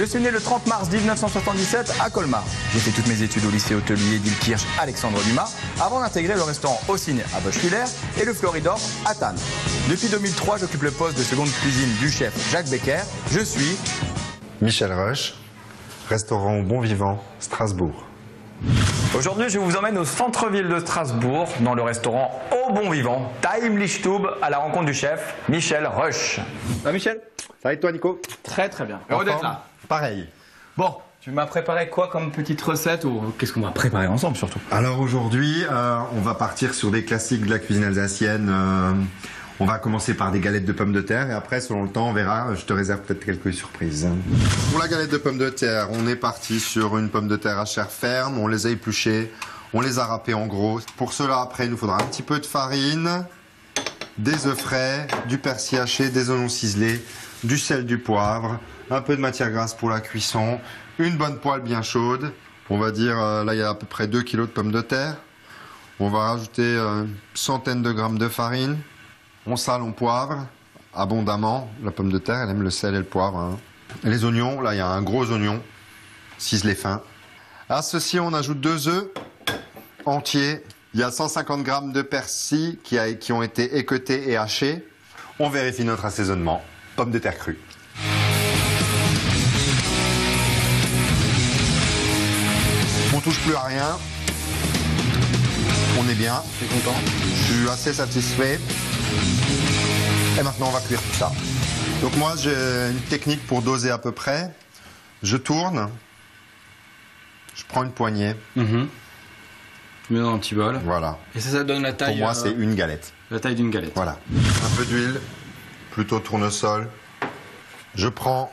suis né le 30 mars 1977 à Colmar. J'ai fait toutes mes études au lycée hôtelier d'Ilkirch Alexandre Dumas avant d'intégrer le restaurant Au Ciné à Boschwiller et le Floridor à Thann. Depuis 2003, j'occupe le poste de seconde cuisine du chef Jacques Becker. Je suis Michel Roche, restaurant au Bon Vivant, Strasbourg. Aujourd'hui, je vous emmène au centre-ville de Strasbourg, dans le restaurant Au Bon Vivant, Taimlichtub, à la rencontre du chef Michel Roche. Ah Michel, ça va et toi Nico? Très très bien. Heureux d'être là. Pareil. Bon, tu m'as préparé quoi comme petite recette ou qu'est-ce qu'on va préparer ensemble surtout? Alors aujourd'hui, on va partir sur des classiques de la cuisine alsacienne. On va commencer par des galettes de pommes de terre et après, selon le temps, on verra, je te réserve peut-être quelques surprises. Pour la galette de pommes de terre, on est parti sur une pomme de terre à chair ferme, on les a épluchées, on les a râpées en gros. Pour cela, après, il nous faudra un petit peu de farine, des œufs frais, du persil haché, des oignons ciselés, du sel, du poivre, un peu de matière grasse pour la cuisson, une bonne poêle bien chaude. On va dire, là, il y a à peu près 2 kg de pommes de terre. On va rajouter une centaine de grammes de farine. On sale, on poivre abondamment. La pomme de terre, elle aime le sel et le poivre. Hein. Et les oignons, là, il y a un gros oignon, ciselé fin. À ceci, on ajoute 2 œufs entiers. Il y a 150 grammes de persil qui ont été équeutés et hachés. On vérifie notre assaisonnement. Pommes de terre crues. On touche plus à rien. On est bien. Je suis content. Je suis assez satisfait. Et maintenant, on va cuire tout ça. Donc moi, j'ai une technique pour doser à peu près. Je tourne. Je prends une poignée. Tu mets dans un petit bol. Voilà. Et ça donne la taille. Pour moi, c'est une galette. La taille d'une galette. Voilà. Un peu d'huile, plutôt tournesol. Je prends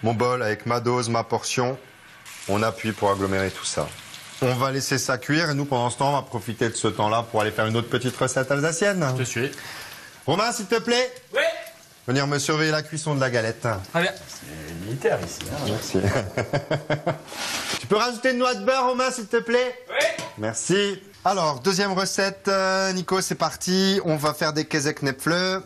mon bol avec ma dose, ma portion. On appuie pour agglomérer tout ça. On va laisser ça cuire et nous, pendant ce temps, on va profiter de ce temps-là pour aller faire une autre petite recette alsacienne. Je te suis. Romain, s'il te plaît. Oui. Venir me surveiller la cuisson de la galette. Très bien. C'est militaire ici. Hein. Merci. Tu peux rajouter une noix de beurre, Romain, s'il te plaît? Oui. Merci. Alors, deuxième recette, Nico, c'est parti. On va faire des Käseknäpfle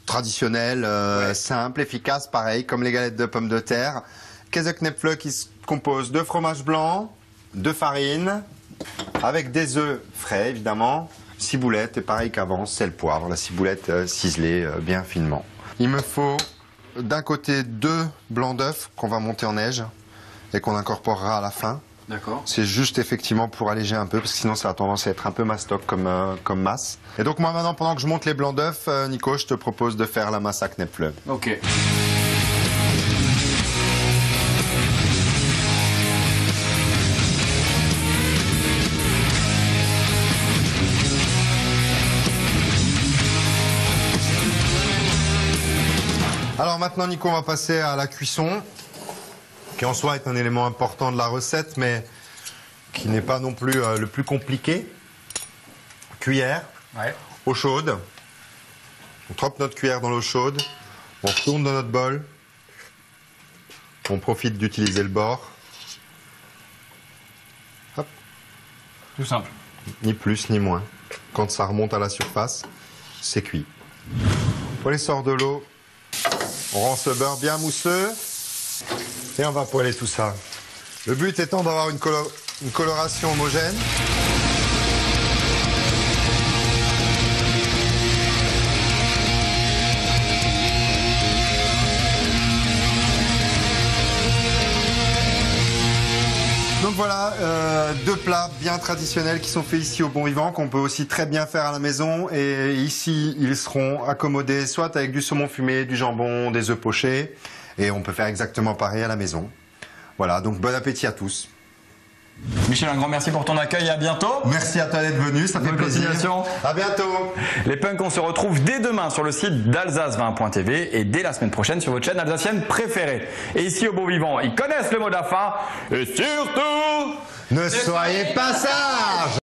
traditionnels, simples, efficaces, pareil, comme les galettes de pommes de terre. Käseknäpfle qui se compose de fromage blanc, de farine, avec des œufs frais, évidemment, ciboulette, et pareil qu'avant, sel, poivre, la ciboulette ciselée bien finement. Il me faut d'un côté 2 blancs d'œufs qu'on va monter en neige et qu'on incorporera à la fin. D'accord. C'est juste effectivement pour alléger un peu, parce que sinon ça a tendance à être un peu mastoc comme masse. Et donc moi maintenant, pendant que je monte les blancs d'œufs, Nico, je te propose de faire la masse à Knäpfle. Ok. Alors maintenant, Nico, on va passer à la cuisson, qui en soi est un élément important de la recette, mais qui n'est pas non plus le plus compliqué. Cuillère, eau chaude. On trempe notre cuillère dans l'eau chaude, on retourne dans notre bol, on profite d'utiliser le bord. Hop. Tout simple. Ni plus ni moins. Quand ça remonte à la surface, c'est cuit. On les sort de l'eau. On rend ce beurre bien mousseux et on va poêler tout ça. Le but étant d'avoir une coloration homogène. Donc voilà, 2 plats bien traditionnels qui sont faits ici au Bon Vivant, qu'on peut aussi très bien faire à la maison. Et ici, ils seront accommodés soit avec du saumon fumé, du jambon, des œufs pochés. Et on peut faire exactement pareil à la maison. Voilà, donc bon appétit à tous. Michel, un grand merci pour ton accueil et à bientôt. Merci à toi d'être venu, ça fait Bonne plaisir. continuation. À bientôt. Les punks, on se retrouve dès demain sur le site d'Alsace20.tv et dès la semaine prochaine sur votre chaîne alsacienne préférée. Et ici au Bon Vivant, ils connaissent le mot de la fin. Et surtout, Ne soyez pas sages.